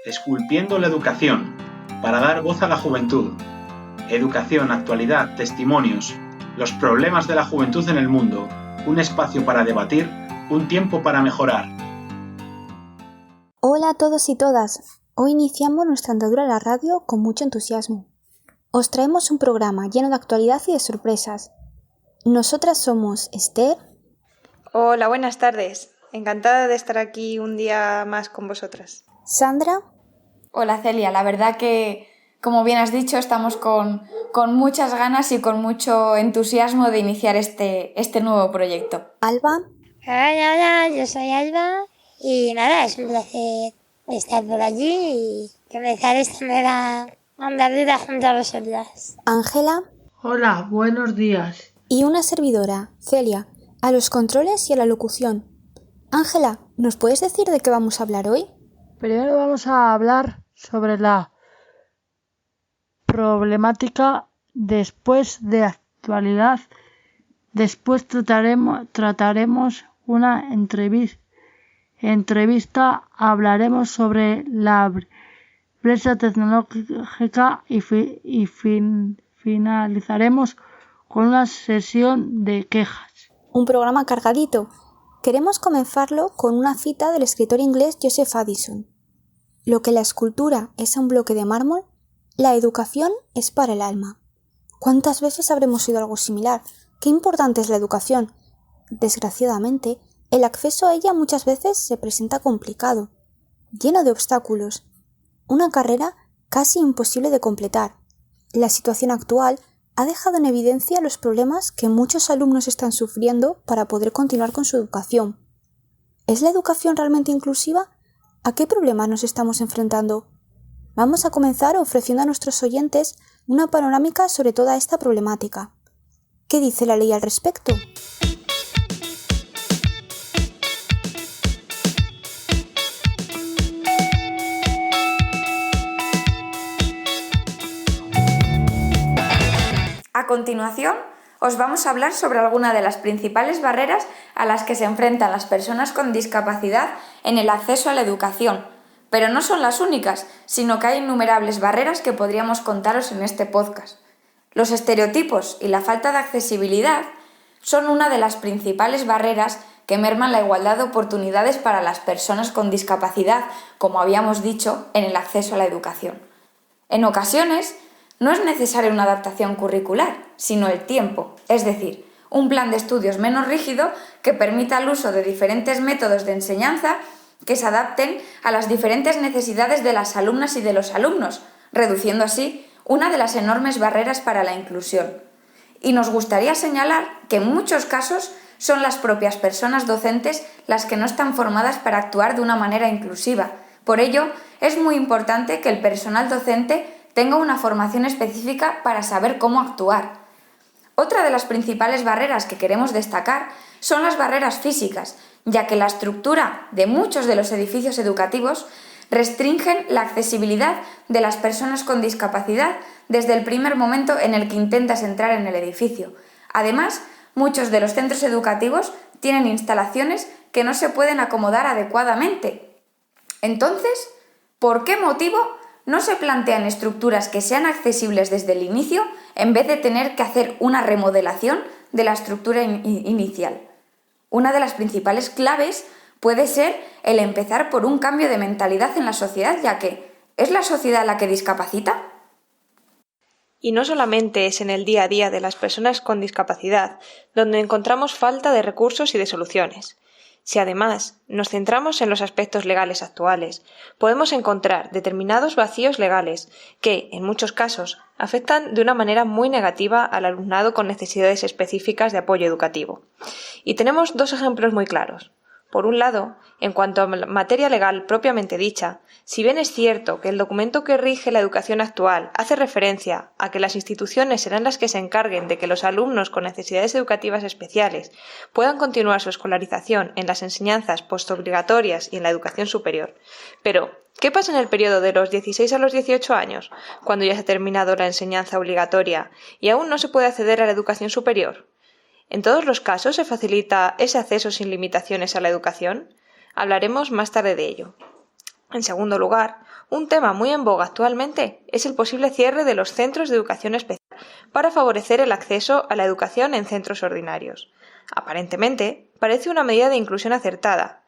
Esculpiendo la educación, para dar voz a la juventud. Educación, actualidad, testimonios, los problemas de la juventud en el mundo, un espacio para debatir, un tiempo para mejorar. Hola a todos y todas. Hoy iniciamos nuestra andadura a la radio con mucho entusiasmo. Os traemos un programa lleno de actualidad y de sorpresas. Nosotras somos Esther. Hola, buenas tardes. Encantada de estar aquí un día más con vosotras. Sandra. Hola Celia, la verdad que, como bien has dicho, estamos con muchas ganas y con mucho entusiasmo de iniciar este nuevo proyecto. Alba. Hola, yo soy Alba y nada, es un placer estar por allí y comenzar esta nueva andadura junto a vosotras. Ángela. Hola, buenos días. Y una servidora, Celia, a los controles y a la locución. Ángela, ¿nos puedes decir de qué vamos a hablar hoy? Primero vamos a hablar sobre la problemática, después de actualidad, después trataremos una entrevista, hablaremos sobre la brecha tecnológica y finalizaremos con una sesión de quejas. Un programa cargadito. Queremos comenzarlo con una cita del escritor inglés Joseph Addison. Lo que la escultura es un bloque de mármol, la educación es para el alma. ¿Cuántas veces habremos oído algo similar? Qué importante es la educación. Desgraciadamente, el acceso a ella muchas veces se presenta complicado, lleno de obstáculos. Una carrera casi imposible de completar. La situación actual ha dejado en evidencia los problemas que muchos alumnos están sufriendo para poder continuar con su educación. ¿Es la educación realmente inclusiva? ¿A qué problemas nos estamos enfrentando? Vamos a comenzar ofreciendo a nuestros oyentes una panorámica sobre toda esta problemática. ¿Qué dice la ley al respecto? A continuación, os vamos a hablar sobre algunas de las principales barreras a las que se enfrentan las personas con discapacidad en el acceso a la educación, pero no son las únicas, sino que hay innumerables barreras que podríamos contaros en este podcast. Los estereotipos y la falta de accesibilidad son una de las principales barreras que merman la igualdad de oportunidades para las personas con discapacidad, como habíamos dicho, en el acceso a la educación. En ocasiones, no es necesaria una adaptación curricular, sino el tiempo, es decir, un plan de estudios menos rígido que permita el uso de diferentes métodos de enseñanza que se adapten a las diferentes necesidades de las alumnas y de los alumnos, reduciendo así una de las enormes barreras para la inclusión. Y nos gustaría señalar que en muchos casos son las propias personas docentes las que no están formadas para actuar de una manera inclusiva. Por ello, es muy importante que el personal docente tenga una formación específica para saber cómo actuar. Otra de las principales barreras que queremos destacar son las barreras físicas, ya que la estructura de muchos de los edificios educativos restringen la accesibilidad de las personas con discapacidad desde el primer momento en el que intentas entrar en el edificio. Además, muchos de los centros educativos tienen instalaciones que no se pueden acomodar adecuadamente. Entonces, ¿por qué motivo no se plantean estructuras que sean accesibles desde el inicio en vez de tener que hacer una remodelación de la estructura inicial? Una de las principales claves puede ser el empezar por un cambio de mentalidad en la sociedad, ya que ¿es la sociedad la que discapacita? Y no solamente es en el día a día de las personas con discapacidad donde encontramos falta de recursos y de soluciones. Si además nos centramos en los aspectos legales actuales, podemos encontrar determinados vacíos legales que, en muchos casos, afectan de una manera muy negativa al alumnado con necesidades específicas de apoyo educativo. Y tenemos dos ejemplos muy claros. Por un lado, en cuanto a materia legal propiamente dicha, si bien es cierto que el documento que rige la educación actual hace referencia a que las instituciones serán las que se encarguen de que los alumnos con necesidades educativas especiales puedan continuar su escolarización en las enseñanzas postobligatorias y en la educación superior, pero ¿qué pasa en el periodo de los 16 a los 18 años, cuando ya se ha terminado la enseñanza obligatoria y aún no se puede acceder a la educación superior? ¿En todos los casos se facilita ese acceso sin limitaciones a la educación? Hablaremos más tarde de ello. En segundo lugar, un tema muy en boga actualmente es el posible cierre de los centros de educación especial para favorecer el acceso a la educación en centros ordinarios. Aparentemente, parece una medida de inclusión acertada,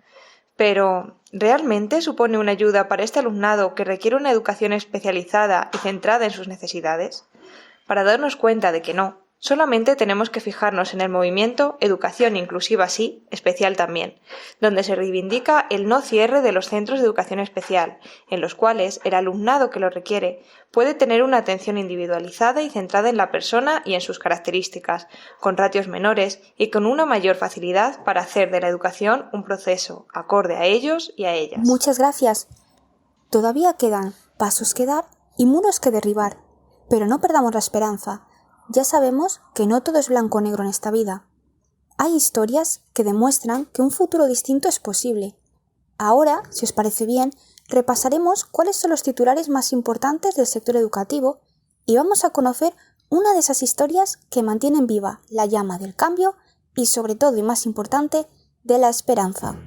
pero ¿realmente supone una ayuda para este alumnado que requiere una educación especializada y centrada en sus necesidades? Para darnos cuenta de que no, solamente tenemos que fijarnos en el movimiento Educación Inclusiva Sí, Especial También, donde se reivindica el no cierre de los centros de educación especial, en los cuales el alumnado que lo requiere puede tener una atención individualizada y centrada en la persona y en sus características, con ratios menores y con una mayor facilidad para hacer de la educación un proceso acorde a ellos y a ellas. Muchas gracias. Todavía quedan pasos que dar y muros que derribar, pero no perdamos la esperanza. Ya sabemos que no todo es blanco o negro en esta vida. Hay historias que demuestran que un futuro distinto es posible. Ahora, si os parece bien, repasaremos cuáles son los titulares más importantes del sector educativo y vamos a conocer una de esas historias que mantienen viva la llama del cambio y, sobre todo y más importante, de la esperanza.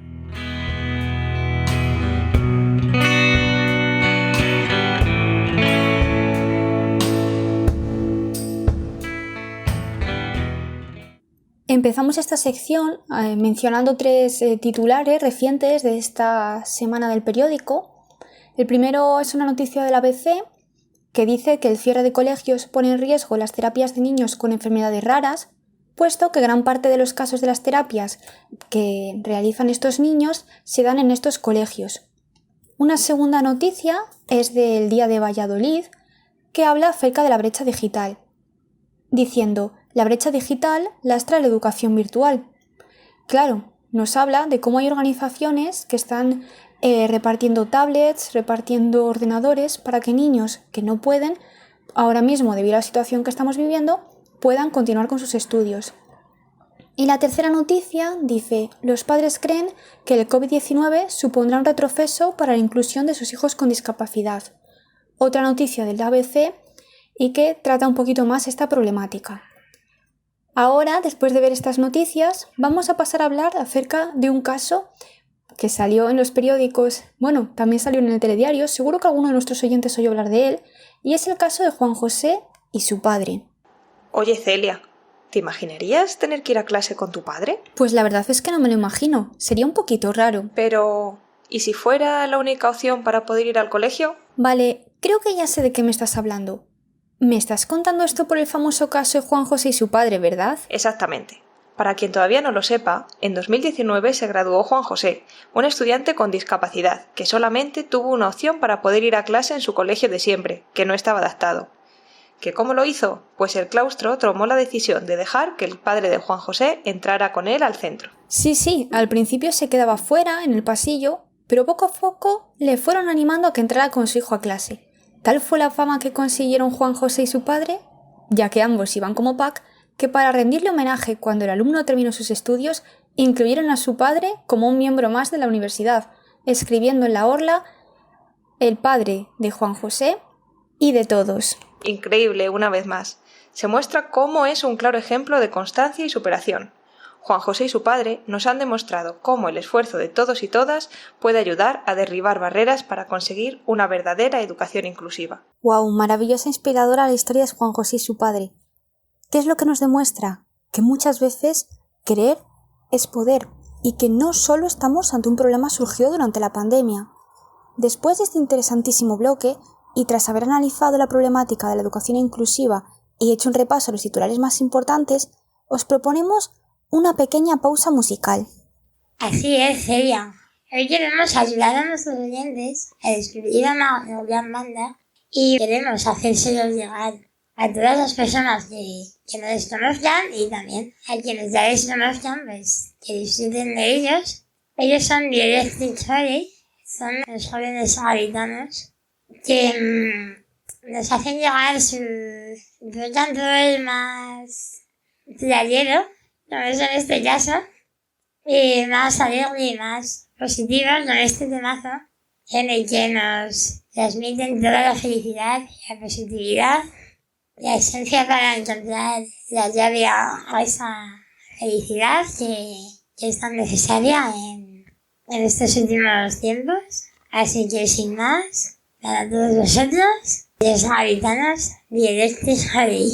Empezamos esta sección mencionando tres titulares recientes de esta semana del periódico. El primero es una noticia del ABC que dice que el cierre de colegios pone en riesgo las terapias de niños con enfermedades raras, puesto que gran parte de los casos de las terapias que realizan estos niños se dan en estos colegios. Una segunda noticia es del Día de Valladolid, que habla acerca de la brecha digital, diciendo: la brecha digital lastra la educación virtual. Claro, nos habla de cómo hay organizaciones que están repartiendo tablets, repartiendo ordenadores para que niños que no pueden, ahora mismo debido a la situación que estamos viviendo, puedan continuar con sus estudios. Y la tercera noticia dice: los padres creen que el COVID-19 supondrá un retroceso para la inclusión de sus hijos con discapacidad. Otra noticia del ABC y que trata un poquito más esta problemática. Ahora, después de ver estas noticias, vamos a pasar a hablar acerca de un caso que salió en los periódicos, bueno, también salió en el telediario, seguro que alguno de nuestros oyentes oyó hablar de él, y es el caso de Juan José y su padre. Oye, Celia, ¿te imaginarías tener que ir a clase con tu padre? Pues la verdad es que no me lo imagino, sería un poquito raro. Pero, ¿y si fuera la única opción para poder ir al colegio? Vale, creo que ya sé de qué me estás hablando. Me estás contando esto por el famoso caso de Juan José y su padre, ¿verdad? Exactamente. Para quien todavía no lo sepa, en 2019 se graduó Juan José, un estudiante con discapacidad, que solamente tuvo una opción para poder ir a clase en su colegio de siempre, que no estaba adaptado. ¿Que cómo lo hizo? Pues el claustro tomó la decisión de dejar que el padre de Juan José entrara con él al centro. Sí, al principio se quedaba fuera, en el pasillo, pero poco a poco le fueron animando a que entrara con su hijo a clase. Tal fue la fama que consiguieron Juan José y su padre, ya que ambos iban como pack, que para rendirle homenaje cuando el alumno terminó sus estudios, incluyeron a su padre como un miembro más de la universidad, escribiendo en la orla: el padre de Juan José y de todos. Increíble, una vez más. Se muestra cómo es un claro ejemplo de constancia y superación. Juan José y su padre nos han demostrado cómo el esfuerzo de todos y todas puede ayudar a derribar barreras para conseguir una verdadera educación inclusiva. ¡Wow! Maravillosa e inspiradora la historia de Juan José y su padre. ¿Qué es lo que nos demuestra? Que muchas veces querer es poder y que no solo estamos ante un problema surgido durante la pandemia. Después de este interesantísimo bloque y tras haber analizado la problemática de la educación inclusiva y hecho un repaso a los titulares más importantes, os proponemos una pequeña pausa musical. Así es, Celia. Hoy queremos ayudar a nuestros oyentes a descubrir una gran banda y queremos hacérselos llegar a todas las personas que no les conozcan y también a quienes ya les conozcan, pues que disfruten de ellos. Ellos son The Electric Fairy, son los jóvenes samaritanos que nos hacen llegar su canto el más playero, como es en este caso, y más alegre y más positivo con este temazo en el que nos transmiten toda la felicidad y la positividad, la esencia para encontrar la llave a esa felicidad que es tan necesaria en estos últimos tiempos. Así que sin más, para todos vosotros, los habitanos directos ahí.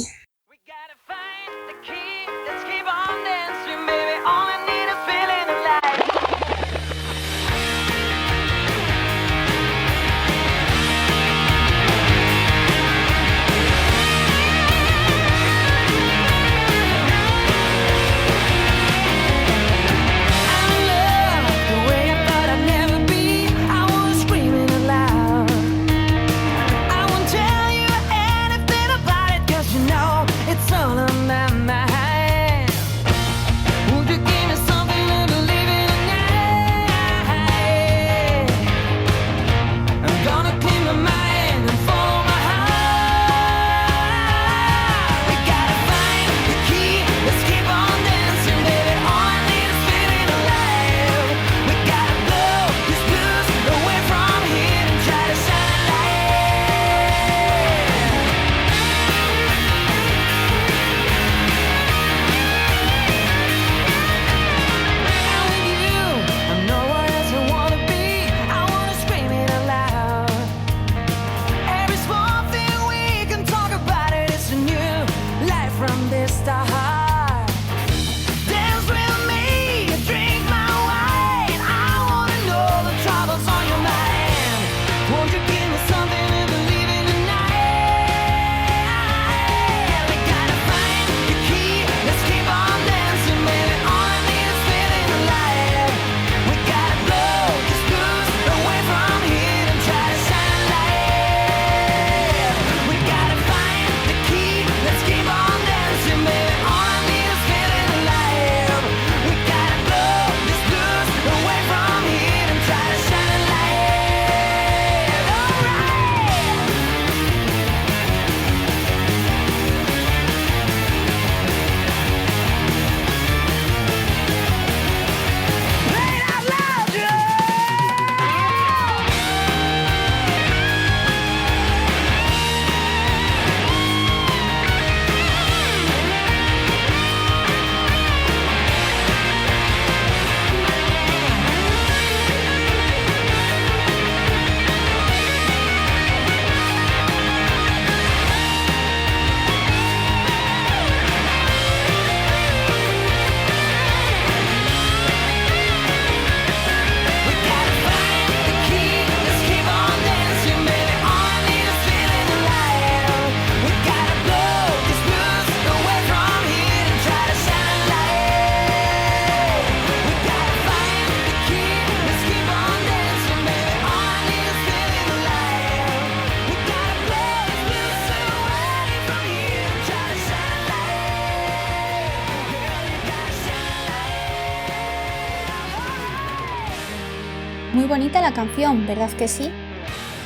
Muy bonita la canción, ¿verdad que sí?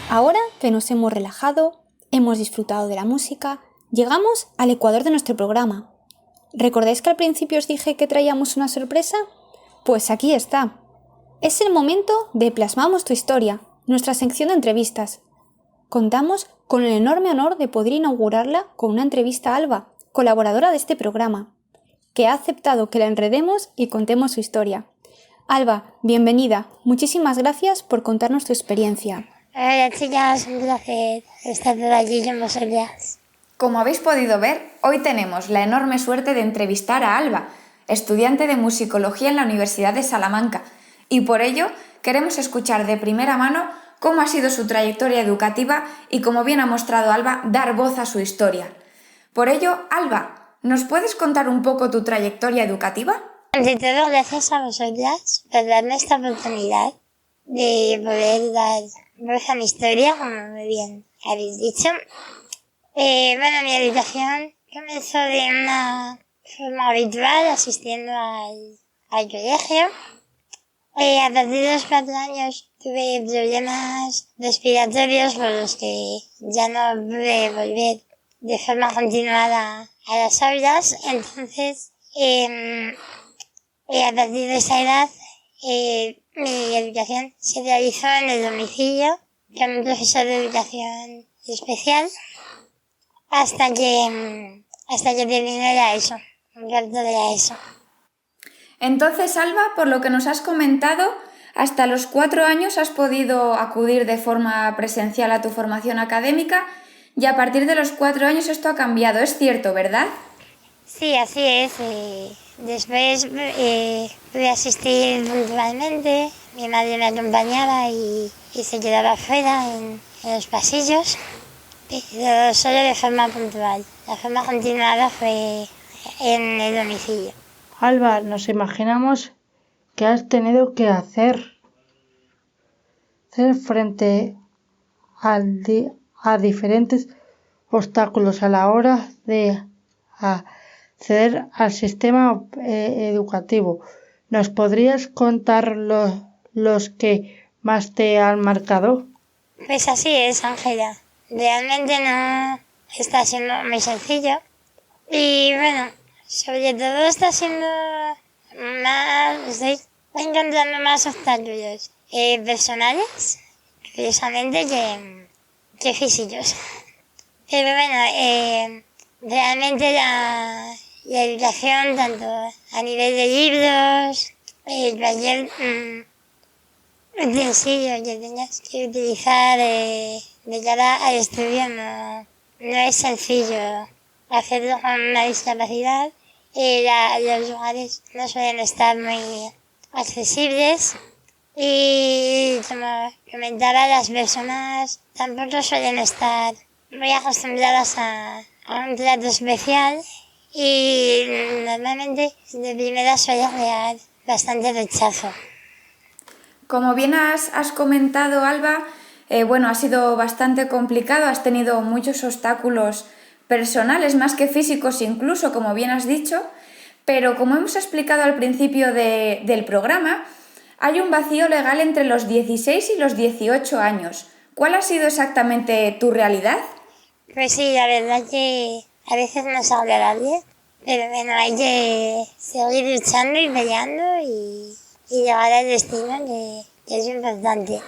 Ahora que nos hemos relajado, hemos disfrutado de la música, llegamos al ecuador de nuestro programa. ¿Recordáis que al principio os dije que traíamos una sorpresa? Pues aquí está. Es el momento de Plasmamos tu historia, nuestra sección de entrevistas. Contamos con el enorme honor de poder inaugurarla con una entrevista a Alba, colaboradora de este programa, que ha aceptado que la enredemos y contemos su historia. Alba, bienvenida. Muchísimas gracias por contarnos tu experiencia. Hola chicas, un placer estar por aquí con vosotras. Como habéis podido ver, hoy tenemos la enorme suerte de entrevistar a Alba, estudiante de musicología en la Universidad de Salamanca, y por ello queremos escuchar de primera mano cómo ha sido su trayectoria educativa y, como bien ha mostrado Alba, dar voz a su historia. Por ello, Alba, ¿nos puedes contar un poco tu trayectoria educativa? Ante todo, gracias a vosotras por darme esta oportunidad de poder dar voz a mi historia, como muy bien habéis dicho. Mi educación comenzó de una forma habitual, asistiendo al colegio. A partir de los 4 años tuve problemas respiratorios por los que ya no pude volver de forma continuada a las aulas. Entonces, a partir de esa edad, mi educación se realizó en el domicilio con un profesor de educación especial hasta que terminé la ESO, un cuarto de la ESO. Entonces, Alba, por lo que nos has comentado, hasta los 4 años has podido acudir de forma presencial a tu formación académica y a partir de los 4 años esto ha cambiado, es cierto, ¿verdad? Sí, así es. Después pude asistir puntualmente, mi madre me acompañaba y se quedaba afuera en los pasillos, pero solo de forma puntual. La forma continuada fue en el domicilio. Alba, nos imaginamos que has tenido que hacer frente a diferentes obstáculos a la hora de acceder al sistema educativo. ¿Nos podrías contar los que más te han marcado? Pues así es, Ángela. Realmente no está siendo muy sencillo. Y bueno, sobre todo está siendo estoy encontrando más obstáculos personales, precisamente, que físicos. Pero bueno, realmente la educación, tanto a nivel de libros, cualquier utensilio que tengas que utilizar de cara al estudio, no es sencillo hacerlo con una discapacidad. Los lugares no suelen estar muy accesibles y, como comentaba, las personas tampoco suelen estar muy acostumbradas a un trato especial y normalmente de primera suele crear bastante rechazo. Como bien has comentado, Alba, ha sido bastante complicado, has tenido muchos obstáculos personales, más que físicos incluso, como bien has dicho, pero como hemos explicado al principio del programa, hay un vacío legal entre los 16 y los 18 años. ¿Cuál ha sido exactamente tu realidad? Pues sí, la verdad que a veces no es agradable, pero bueno, hay que seguir luchando y peleando y llegar al destino, que es importante.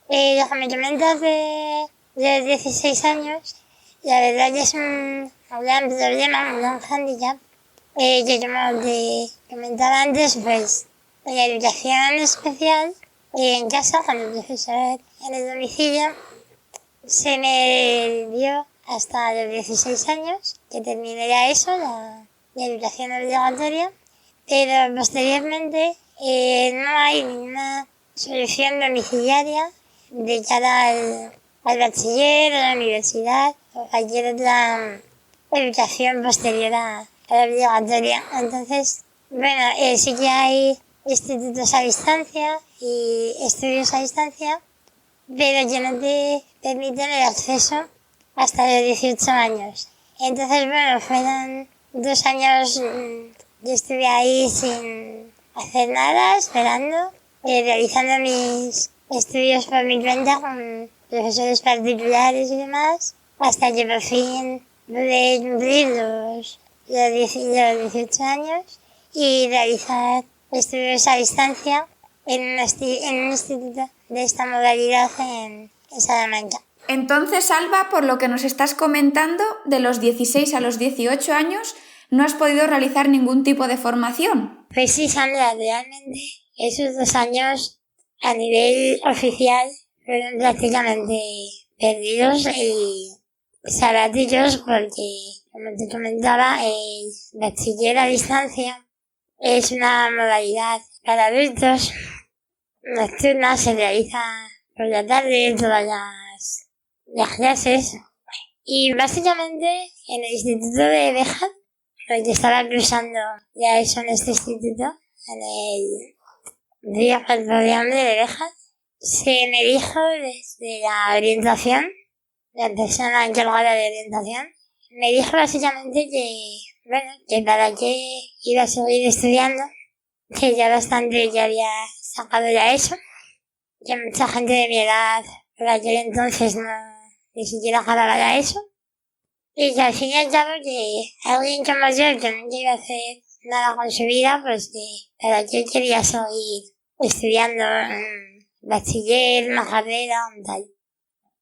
Lo que me comentas de 16 años, la verdad que es un gran problema, un gran hándicap, que como te comentaba antes, pues la educación especial en casa, con el profesor en el domicilio, se me dio hasta los 16 años, que terminé ya eso, la educación obligatoria, pero posteriormente no hay ninguna solución domiciliaria de cara al bachiller, a la universidad o cualquier otra educación posterior a la obligatoria. Entonces, bueno, sí que hay institutos a distancia y estudios a distancia, pero que no te permiten el acceso hasta los 18 años. Entonces, bueno, fueron 2 años yo estuve ahí sin hacer nada, esperando, realizando mis estudios por mi cuenta con profesores particulares y demás, hasta que por fin pude cumplir los 18 años y realizar estudios a distancia en un instituto de esta modalidad en Salamanca. Entonces, Alba, por lo que nos estás comentando, de los 16 a los 18 años no has podido realizar ningún tipo de formación. Pues sí, Sandra, realmente esos 2 años a nivel oficial fueron prácticamente perdidos y sabáticos porque, como te comentaba, el bachiller a distancia es una modalidad para adultos nocturna, se realiza por la tarde todas las clases y básicamente en el instituto de Béjar, porque estaba cruzando ya eso en este instituto, en el río Grande de Béjar, se me dijo desde la orientación, la persona encargada de orientación, me dijo básicamente que para qué iba a seguir estudiando, que ya bastante ya había sacado ya eso, que mucha gente de mi edad por aquel entonces ni siquiera acababa ya eso, y que al fin y al cabo que alguien como yo que no iba a hacer nada con su vida, pues que para qué quería seguir estudiando bachiller, una carrera, tal.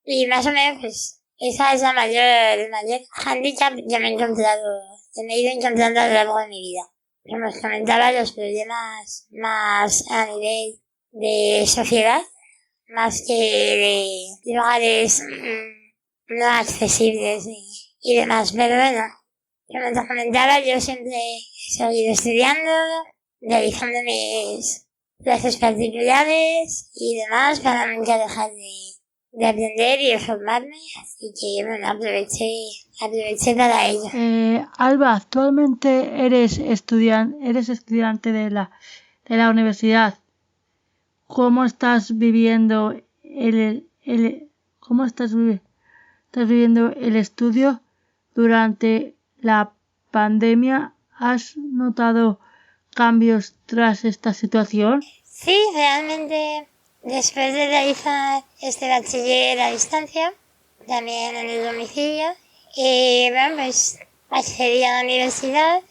Y más o menos, pues, esa es el mayor handicap que me he encontrado, que me he ido encontrando a lo largo de mi vida. Como os comentaba, los problemas más a nivel de sociedad más que de lugares no accesibles y demás. Pero bueno, como te comentaba, yo siempre he seguido estudiando, realizando mis clases particulares y demás para nunca dejar de aprender y de formarme, así que bueno, aproveché para ello. Alba, actualmente eres estudiante de la universidad. ¿Cómo estás viviendo estás viviendo el estudio durante la pandemia? ¿Has notado cambios tras esta situación? Sí, realmente después de realizar este bachiller a distancia, también en el domicilio, bueno, pues accedí a la universidad,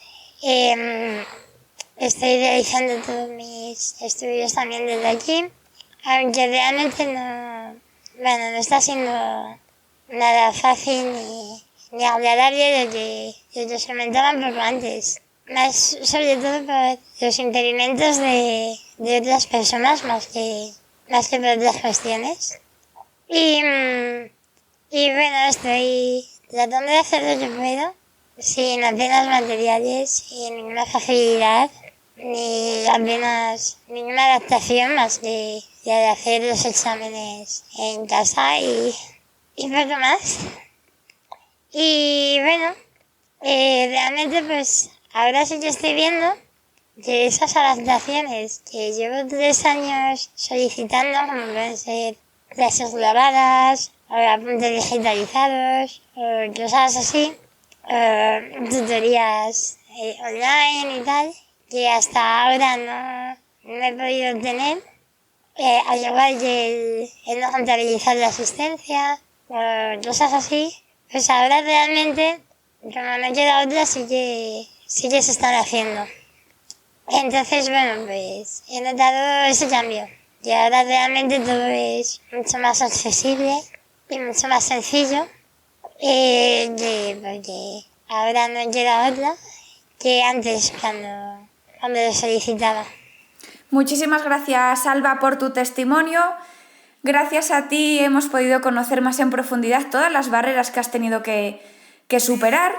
estoy realizando todos mis estudios también desde aquí, aunque realmente no está siendo nada fácil ni agradable lo que os comentaba un poco antes. Más sobre todo por los impedimentos de otras personas más que por otras cuestiones. Y bueno, estoy tratando de hacer lo que puedo, sin apenas materiales y ninguna facilidad, ni apenas ninguna adaptación más que de hacer los exámenes en casa y poco más. Y bueno, realmente pues ahora sí que estoy viendo que esas adaptaciones que llevo 3 años solicitando, como pueden ser clases grabadas, o apuntes digitalizados, o cosas así, tutorías online y tal, que hasta ahora no he podido tener, al igual que el no contabilizar la asistencia, o cosas así, pues ahora realmente, como no queda otra, sí que se están haciendo. Entonces, bueno, pues he notado ese cambio. Y ahora realmente todo es mucho más accesible y mucho más sencillo, porque ahora no queda otra que antes cuando lo solicitaba. Muchísimas gracias, Alba, por tu testimonio. Gracias a ti hemos podido conocer más en profundidad todas las barreras que has tenido que superar,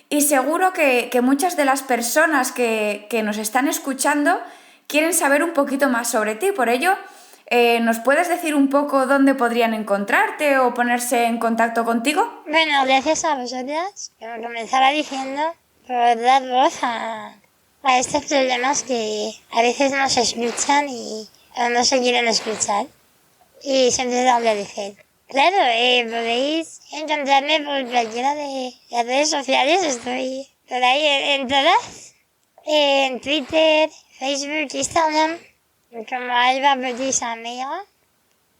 y seguro que muchas de las personas que nos están escuchando quieren saber un poquito más sobre ti. Por ello, ¿nos puedes decir un poco dónde podrían encontrarte o ponerse en contacto contigo? Bueno, gracias a vosotras, como comenzaba diciendo, por dar voz a estos problemas que a veces no se escuchan o no se quieren escuchar. Y siempre lo agradecer. Claro, podéis encontrarme por cualquiera de las redes sociales, estoy por ahí en todas. En Twitter, Facebook, Instagram, como Alba Bautista Meiga.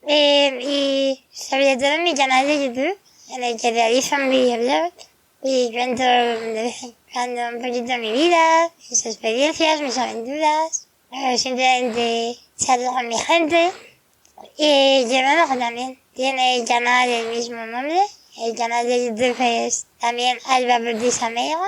Y sobre todo en mi canal de YouTube, en el que realizo un videoblog y cuento de vez en cuando un poquito de mi vida, mis experiencias, mis aventuras, simplemente charlo con mi gente. Y Germano también tiene el canal del mismo nombre, el canal de YouTube es también Alba Bautista Meiga.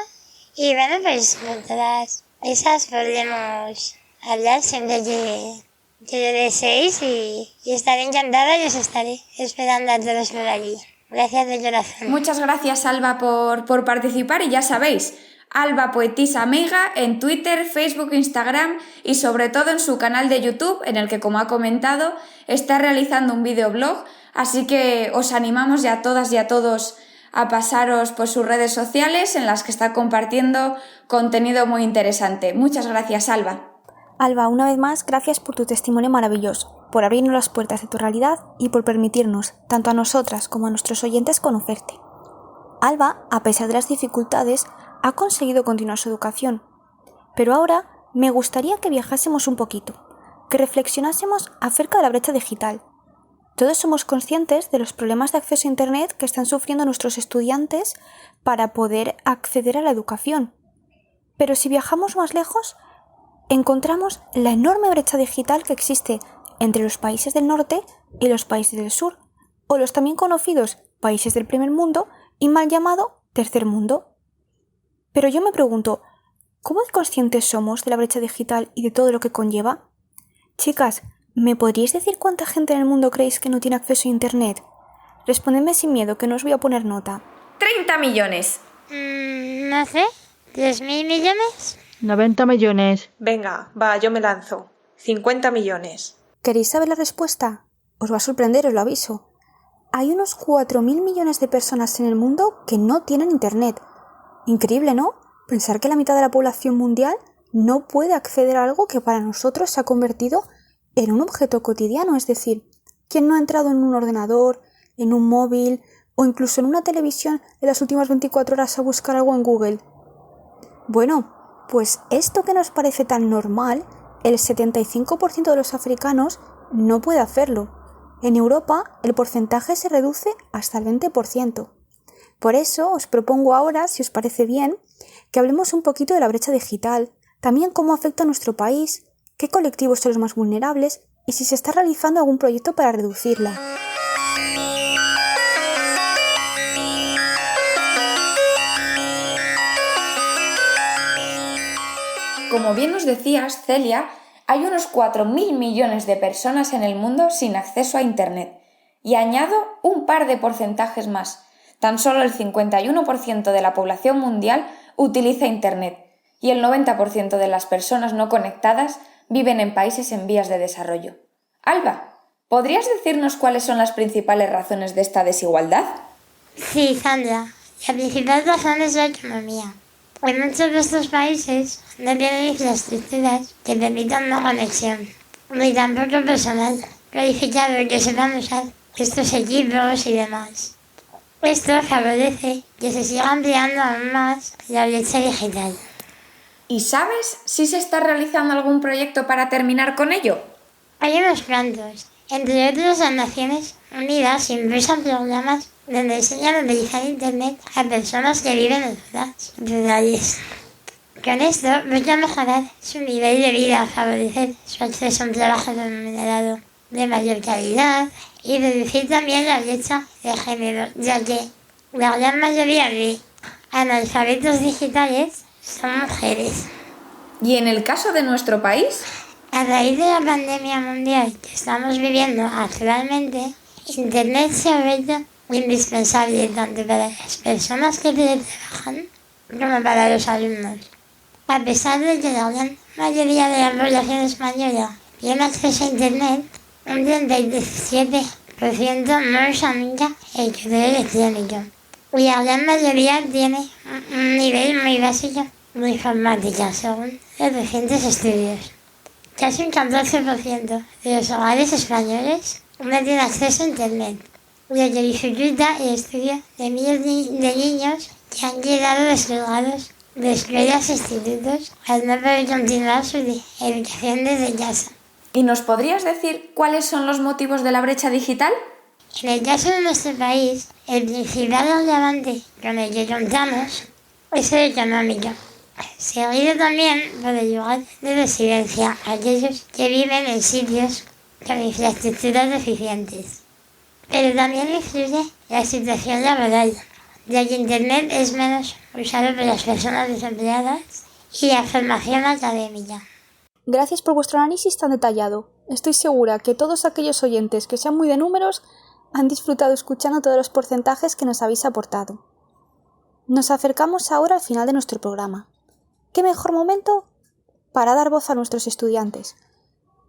Y bueno, pues con todas esas podremos hablar siempre que lo deseéis y estaré encantada y os estaré esperando a todos por allí. Gracias de corazón. Muchas gracias, Alba, por participar, y ya sabéis, Alba Poetisa Meiga en Twitter, Facebook, Instagram y sobre todo en su canal de YouTube, en el que, como ha comentado, está realizando un videoblog, así que os animamos ya a todas y a todos a pasaros por sus redes sociales, en las que está compartiendo contenido muy interesante. Muchas gracias, Alba. Alba, una vez más, gracias por tu testimonio maravilloso, por abrirnos las puertas de tu realidad y por permitirnos, tanto a nosotras como a nuestros oyentes, conocerte. Alba, a pesar de las dificultades, ha conseguido continuar su educación. Pero ahora me gustaría que viajásemos un poquito, que reflexionásemos acerca de la brecha digital. Todos somos conscientes de los problemas de acceso a Internet que están sufriendo nuestros estudiantes para poder acceder a la educación. Pero si viajamos más lejos, encontramos la enorme brecha digital que existe entre los países del norte y los países del sur, o los también conocidos países del primer mundo y mal llamado tercer mundo. Pero yo me pregunto, ¿cómo de conscientes somos de la brecha digital y de todo lo que conlleva? Chicas, ¿Me podríais decir cuánta gente en el mundo creéis que no tiene acceso a Internet? Respondedme sin miedo, que no os voy a poner nota. 30 millones. No sé, ¿3.000 millones? 90 millones. Venga, va, yo me lanzo. 50 millones. ¿Queréis saber la respuesta? Os va a sorprender, os lo aviso. Hay unos 4.000 millones de personas en el mundo que no tienen Internet. Increíble, ¿no? Pensar que la mitad de la población mundial no puede acceder a algo que para nosotros se ha convertido en un objeto cotidiano. Es decir, ¿quién no ha entrado en un ordenador, en un móvil o incluso en una televisión en las últimas 24 horas a buscar algo en Google? Bueno, pues esto que nos parece tan normal, el 75% de los africanos no puede hacerlo. En Europa, el porcentaje se reduce hasta el 20%. Por eso os propongo ahora, si os parece bien, que hablemos un poquito de la brecha digital, también cómo afecta a nuestro país, qué colectivos son los más vulnerables y si se está realizando algún proyecto para reducirla. Como bien nos decías, Celia, hay unos 4.000 millones de personas en el mundo sin acceso a Internet. Y añado un par de porcentajes más. Tan solo el 51% de la población mundial utiliza Internet y el 90% de las personas no conectadas viven en países en vías de desarrollo. Alba, ¿podrías decirnos cuáles son las principales razones de esta desigualdad? Sí, Sandra, la principal razón es la economía. En muchos de estos países no tienen infraestructuras que permitan una conexión, ni tampoco personal cualificado que sepan usar estos equipos y demás. Esto favorece que se siga ampliando aún más la brecha digital. ¿Y sabes si se está realizando algún proyecto para terminar con ello? Hay unos cuantos. Entre otros, las Naciones Unidas impulsan programas donde enseñan a utilizar Internet a personas que viven en zonas rurales. Con esto buscan mejorar su nivel de vida, favorecer su acceso a un trabajo remunerado de mayor calidad y reducir también la brecha de género, ya que la gran mayoría de analfabetos digitales son mujeres. ¿Y en el caso de nuestro país? A raíz de la pandemia mundial que estamos viviendo actualmente, Internet se ha vuelto indispensable tanto para las personas que trabajan como para los alumnos. A pesar de que la gran mayoría de la población española tiene acceso a Internet, un 37% no usa nunca el correo electrónico. Y la gran mayoría tiene un nivel muy básico de informática, según los recientes estudios. Casi un 14% de los hogares españoles no tienen acceso a Internet, lo que dificulta el estudio de miles de niños que han quedado descolgados de escuelas e institutos al no poder continuar su educación desde casa. ¿Y nos podrías decir cuáles son los motivos de la brecha digital? En el caso de nuestro país, el principal agravante con el que contamos es el económico, seguido también por el lugar de residencia, aquellos que viven en sitios con infraestructuras deficientes. Pero también influye la situación laboral, ya que Internet es menos usado por las personas desempleadas y la formación académica. Gracias por vuestro análisis tan detallado. Estoy segura que todos aquellos oyentes que sean muy de números han disfrutado escuchando todos los porcentajes que nos habéis aportado. Nos acercamos ahora al final de nuestro programa. ¿Qué mejor momento para dar voz a nuestros estudiantes?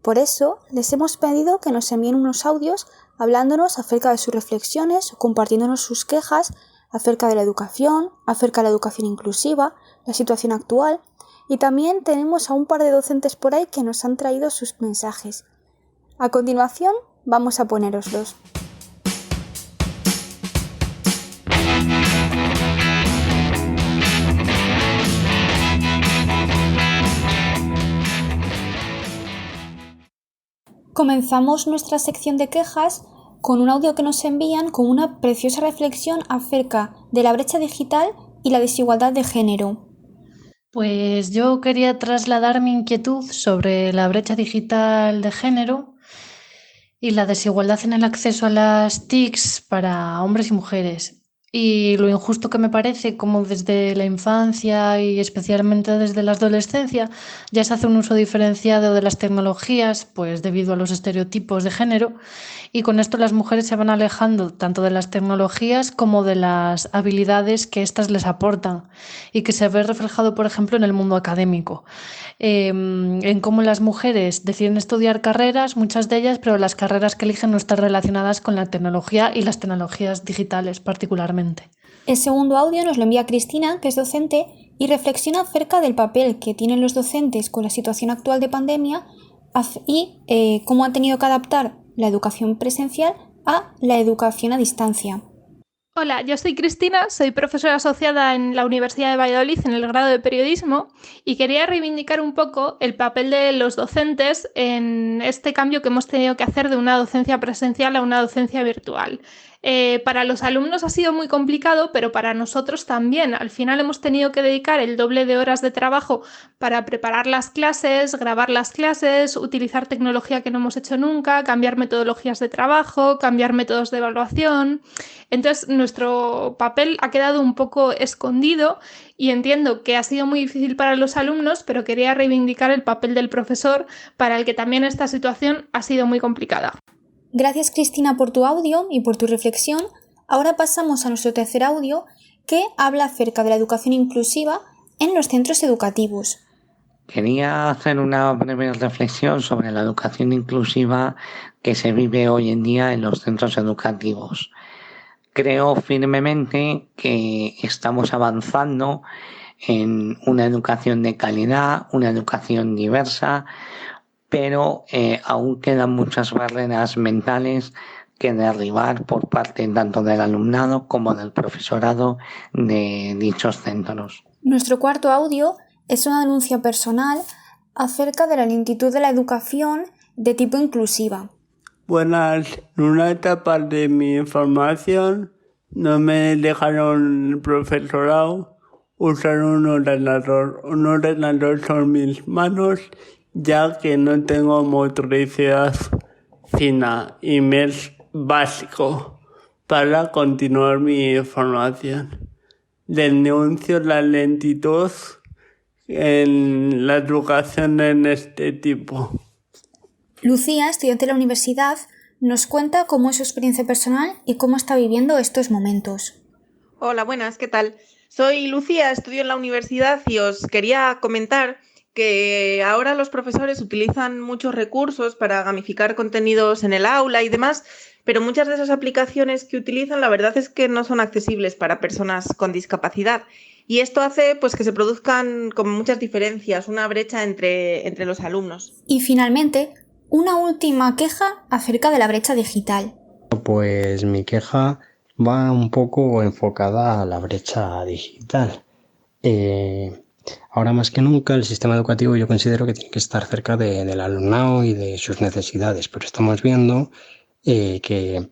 Por eso les hemos pedido que nos envíen unos audios hablándonos acerca de sus reflexiones o compartiéndonos sus quejas acerca de la educación, acerca de la educación inclusiva, la situación actual, y también tenemos a un par de docentes por ahí que nos han traído sus mensajes. A continuación vamos a ponéroslos. Comenzamos nuestra sección de quejas con un audio que nos envían con una preciosa reflexión acerca de la brecha digital y la desigualdad de género. Pues yo quería trasladar mi inquietud sobre la brecha digital de género y la desigualdad en el acceso a las TICs para hombres y mujeres. y lo injusto que me parece como desde la infancia y especialmente desde la adolescencia ya se hace un uso diferenciado de las tecnologías, pues debido a los estereotipos de género, y con esto las mujeres se van alejando tanto de las tecnologías como de las habilidades que éstas les aportan y que se ve reflejado, por ejemplo, en el mundo académico. En cómo las mujeres deciden estudiar carreras, muchas de ellas, pero las carreras que eligen no están relacionadas con la tecnología y las tecnologías digitales particularmente. El segundo audio nos lo envía Cristina, que es docente, y reflexiona acerca del papel que tienen los docentes con la situación actual de pandemia y cómo han tenido que adaptar la educación presencial a la educación a distancia. Hola, yo soy Cristina, soy profesora asociada en la Universidad de Valladolid en el grado de periodismo y quería reivindicar un poco el papel de los docentes en este cambio que hemos tenido que hacer de una docencia presencial a una docencia virtual. Para los alumnos ha sido muy complicado, pero para nosotros también. Al final hemos tenido que dedicar el doble de horas de trabajo para preparar las clases, grabar las clases, utilizar tecnología que no hemos hecho nunca, cambiar metodologías de trabajo, cambiar métodos de evaluación. Entonces, nuestro papel ha quedado un poco escondido y entiendo que ha sido muy difícil para los alumnos, pero quería reivindicar el papel del profesor, para el que también esta situación ha sido muy complicada. Gracias, Cristina, por tu audio y por tu reflexión. Ahora pasamos a nuestro tercer audio, que habla acerca de la educación inclusiva en los centros educativos. Quería hacer una breve reflexión sobre la educación inclusiva que se vive hoy en día en los centros educativos. Creo firmemente que estamos avanzando en una educación de calidad, una educación diversa, pero aún quedan muchas barreras mentales que derribar por parte tanto del alumnado como del profesorado de dichos centros. Nuestro cuarto audio es una denuncia personal acerca de la lentitud de la educación de tipo inclusiva. Buenas, en una etapa de mi formación no me dejaron el profesorado usar un ordenador. Un ordenador son mis manos, ya que no tengo motricidad fina y me es básico para continuar mi formación. Denuncio la lentitud en la educación en este tipo. Lucía, estudiante de la universidad, nos cuenta cómo es su experiencia personal y cómo está viviendo estos momentos. Hola, buenas, ¿qué tal? Soy Lucía, estudio en la universidad y os quería comentar que ahora los profesores utilizan muchos recursos para gamificar contenidos en el aula y demás, pero muchas de esas aplicaciones que utilizan la verdad es que no son accesibles para personas con discapacidad. Y esto hace pues, que se produzcan como muchas diferencias, una brecha entre los alumnos. Y finalmente, una última queja acerca de la brecha digital. Pues mi queja va un poco enfocada a la brecha digital. Ahora más que nunca el sistema educativo yo considero que tiene que estar cerca del alumnado y de sus necesidades, pero estamos viendo que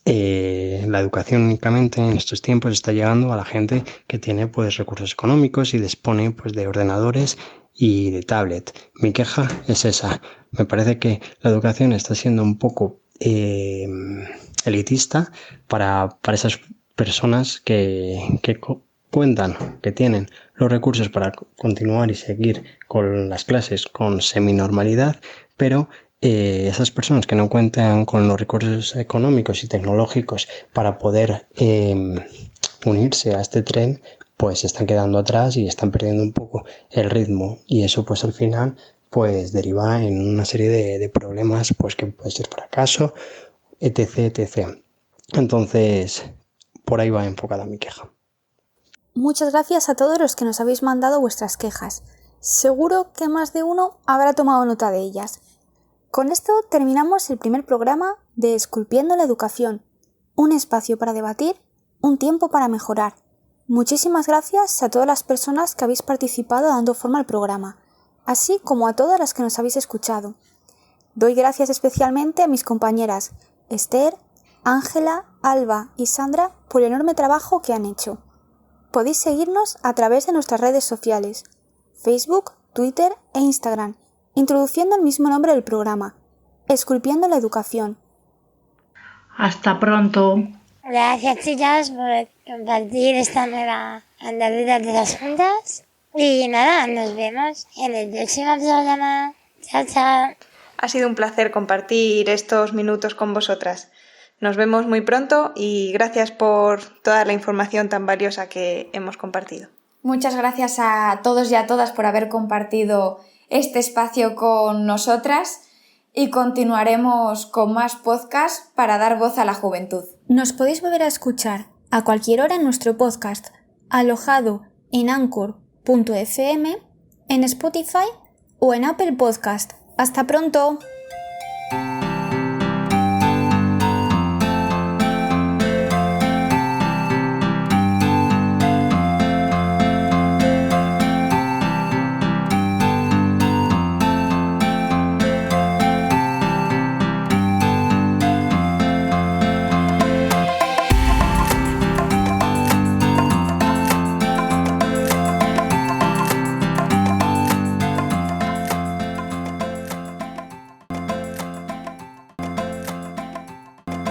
la educación únicamente en estos tiempos está llegando a la gente que tiene pues recursos económicos y dispone pues de ordenadores y de tablet. Mi queja es esa. Me parece que la educación está siendo un poco elitista para esas personas que cuentan, que tienen los recursos para continuar y seguir con las clases con seminormalidad, pero esas personas que no cuentan con los recursos económicos y tecnológicos para poder unirse a este tren, pues se están quedando atrás y están perdiendo un poco el ritmo, y eso pues al final pues deriva en una serie de problemas pues que puede ser fracaso, etc. Entonces, por ahí va enfocada mi queja. Muchas gracias a todos los que nos habéis mandado vuestras quejas. Seguro que más de uno habrá tomado nota de ellas. Con esto terminamos el primer programa de Esculpiendo la Educación, un espacio para debatir, un tiempo para mejorar. Muchísimas gracias a todas las personas que habéis participado dando forma al programa, así como a todas las que nos habéis escuchado. Doy gracias especialmente a mis compañeras Esther, Ángela, Alba y Sandra por el enorme trabajo que han hecho. Podéis seguirnos a través de nuestras redes sociales, Facebook, Twitter e Instagram, introduciendo el mismo nombre del programa, Esculpiendo la Educación. Hasta pronto. Gracias, chicas, por compartir esta nueva andadura de las juntas. Y nada, nos vemos en el próximo programa. Chao, chao. Ha sido un placer compartir estos minutos con vosotras. Nos vemos muy pronto y gracias por toda la información tan valiosa que hemos compartido. Muchas gracias a todos y a todas por haber compartido este espacio con nosotras y continuaremos con más podcasts para dar voz a la juventud. Nos podéis volver a escuchar a cualquier hora en nuestro podcast, alojado en anchor.fm, en Spotify o en Apple Podcast. ¡Hasta pronto!